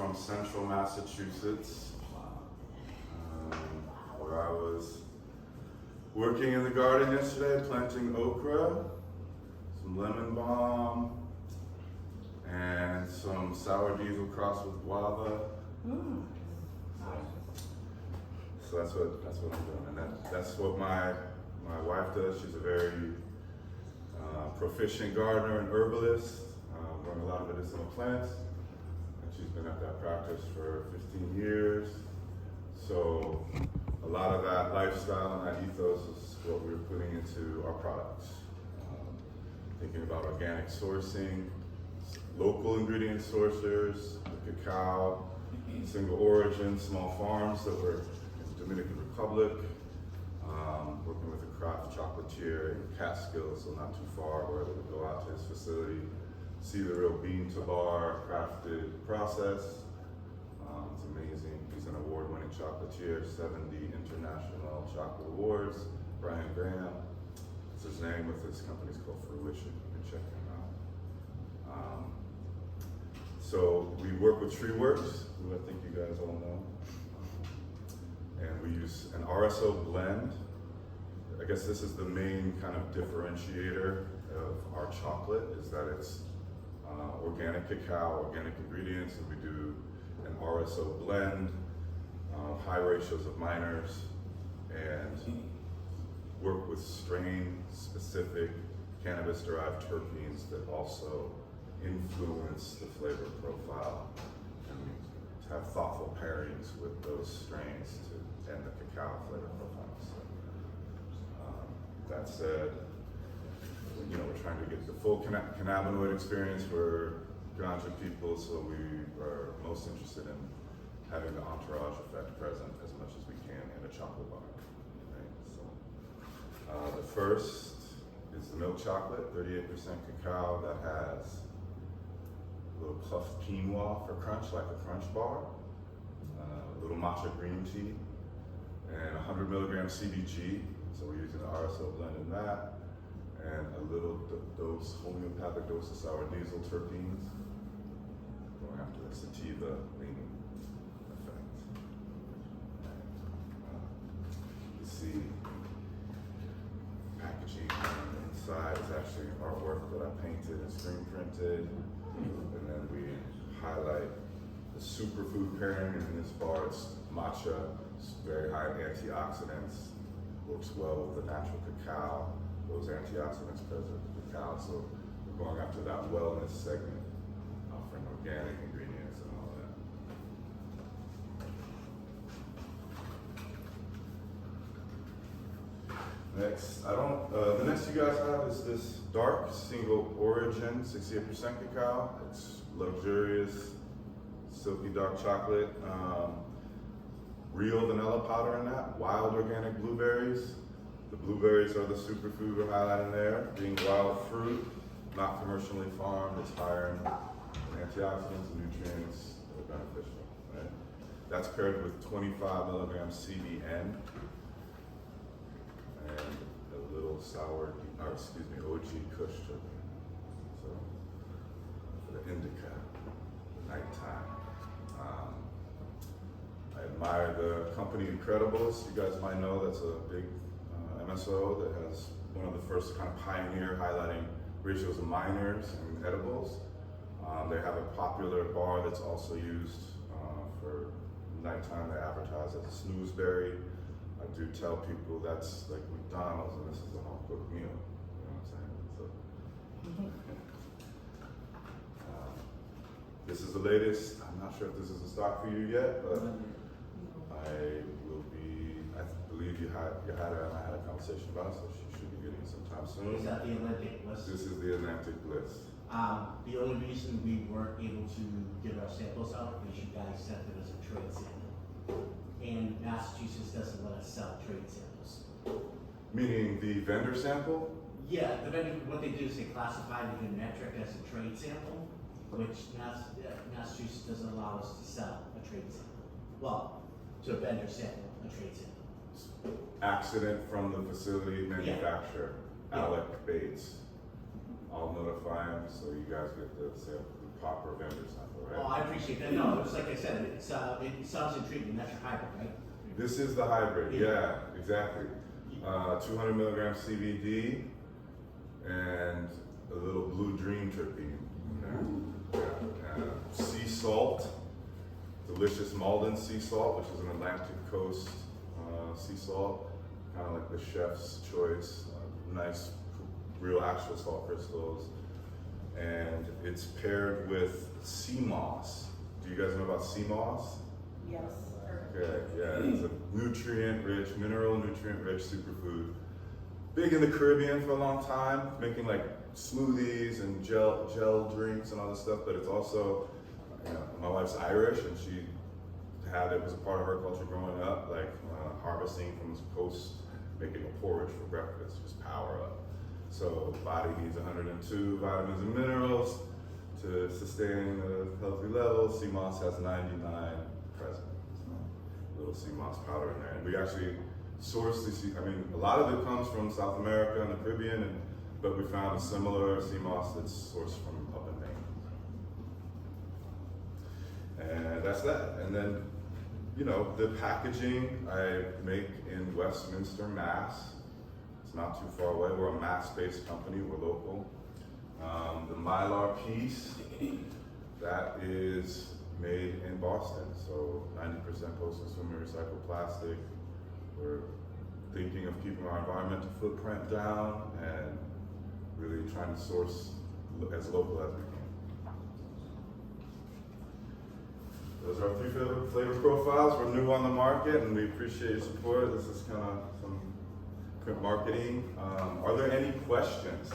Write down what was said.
from central Massachusetts, where I was working in the garden yesterday, planting okra, some lemon balm, and some sour diesel crossed with guava. So that's what I'm doing, and that's what my wife does. She's a very proficient gardener and herbalist, growing a lot of medicinal plants, and she's been at that practice for 15 years. So a lot of that lifestyle and that ethos is what we're putting into our products. Thinking about organic sourcing, local ingredient sourcers, the cacao, single origin, small farms that were in the Dominican Republic, working with a craft chocolatier in Catskill, so not too far, where we would go out to his facility, see the real bean to bar crafted process. It's amazing. He's an award-winning chocolatier, 70 international chocolate awards. Brian Graham, that's his name, with his company's called Fruition. You can check him out. So we work with TreeWorks, who I think you guys all know. And we use an RSO blend. I guess this is the main kind of differentiator of our chocolate, is that it's organic cacao, organic ingredients, and we do an RSO blend, high ratios of minors, and work with strain-specific cannabis-derived terpenes that also influence the flavor profile, and to have thoughtful pairings with those strains to end the cacao flavor profile. So, that said, you know, we're trying to get the full cannabinoid experience for ganja people, so we are most interested in having the entourage effect present as much as we can in a chocolate bar. Right? So, the first is the milk chocolate, 38% cacao, that has a little puffed quinoa for crunch, like a crunch bar, a little matcha green tea, and 100 milligrams CBG, so we're using the RSO blend in that, and a little dose, homeopathic dose of sour diesel terpenes, going after the sativa leaning effect. You see packaging on the inside is actually artwork that I painted and screen printed, and then we highlight the superfood pairing. In this bar, it's matcha, it's very high in antioxidants, works well with the natural cacao, those antioxidants present in cacao, so we're going after that wellness segment, offering organic ingredients and all that. Next, the next you guys have is this dark single origin, 68% cacao. It's luxurious, silky dark chocolate. Real vanilla powder in that, wild organic blueberries. The blueberries are the superfood we're highlighting there. Being wild fruit, not commercially farmed, it's higher in antioxidants and nutrients that are beneficial. Right? That's paired with 25 milligrams CBN and a little OG Kush terpene. So for the indica, nighttime. I admire the company Incredibles. You guys might know that's a big MSO that has one of the first kind of pioneer highlighting ratios of minors and edibles. They have a popular bar that's also used for nighttime. They advertise as a snoozeberry. I do tell people that's like McDonald's and this is a home cooked meal. You know what I'm saying? So, this is the latest. I'm not sure if this is in stock for you yet, but I believe you had it, and I had a conversation about it, so she should be getting it sometime soon. Is that the Atlantic Bliss? This is the Atlantic Bliss. The only reason we weren't able to get our samples out is you guys sent it as a trade sample. And Massachusetts doesn't let us sell trade samples. Meaning the vendor sample? Yeah, the vendor, what they do is they classify it in metric as a trade sample, which Massachusetts doesn't allow us to sell a trade sample. Well, to a vendor sample, a trade sample. Accident from the facility manufacturer, Yeah. Alec Bates. I'll notify him so you guys get the sample proper vendor sample, Oh, right? I appreciate that. No, it's like I said, it's substance treatment, that's your hybrid, right? This is the hybrid, yeah, exactly. 200 milligrams CBD and a little blue dream terpene. Sea salt, delicious Malden sea salt, which is an Atlantic coast sea salt, kind of like the chef's choice. Nice, real actual salt crystals. And it's paired with sea moss. Do you guys know about sea moss? Yes. Okay, yeah, it's a nutrient-rich, mineral nutrient-rich superfood. Big in the Caribbean for a long time, making like smoothies and gel drinks and all this stuff, but it's also, you know, my wife's Irish and she had it was a part of her culture growing up, like harvesting from the coast, making a porridge for breakfast, just power up. So body needs 102 vitamins and minerals to sustain a healthy level. Sea moss has 99 present. So, little sea moss powder in there. And we actually source the sea, I mean, a lot of it comes from South America and the Caribbean, but we found a similar sea moss that's sourced from up in Maine. And that's that. And then, you know, the packaging I make in Westminster, Mass. It's not too far away. We're a Mass-based company. We're local. The Mylar piece, that is made in Boston. So 90% post-consumer recycled plastic. We're thinking of keeping our environmental footprint down and really trying to source as local as we can. Those are our 3 flavor profiles. We're new on the market and we appreciate your support. This is kind of some quick marketing. Are there any questions?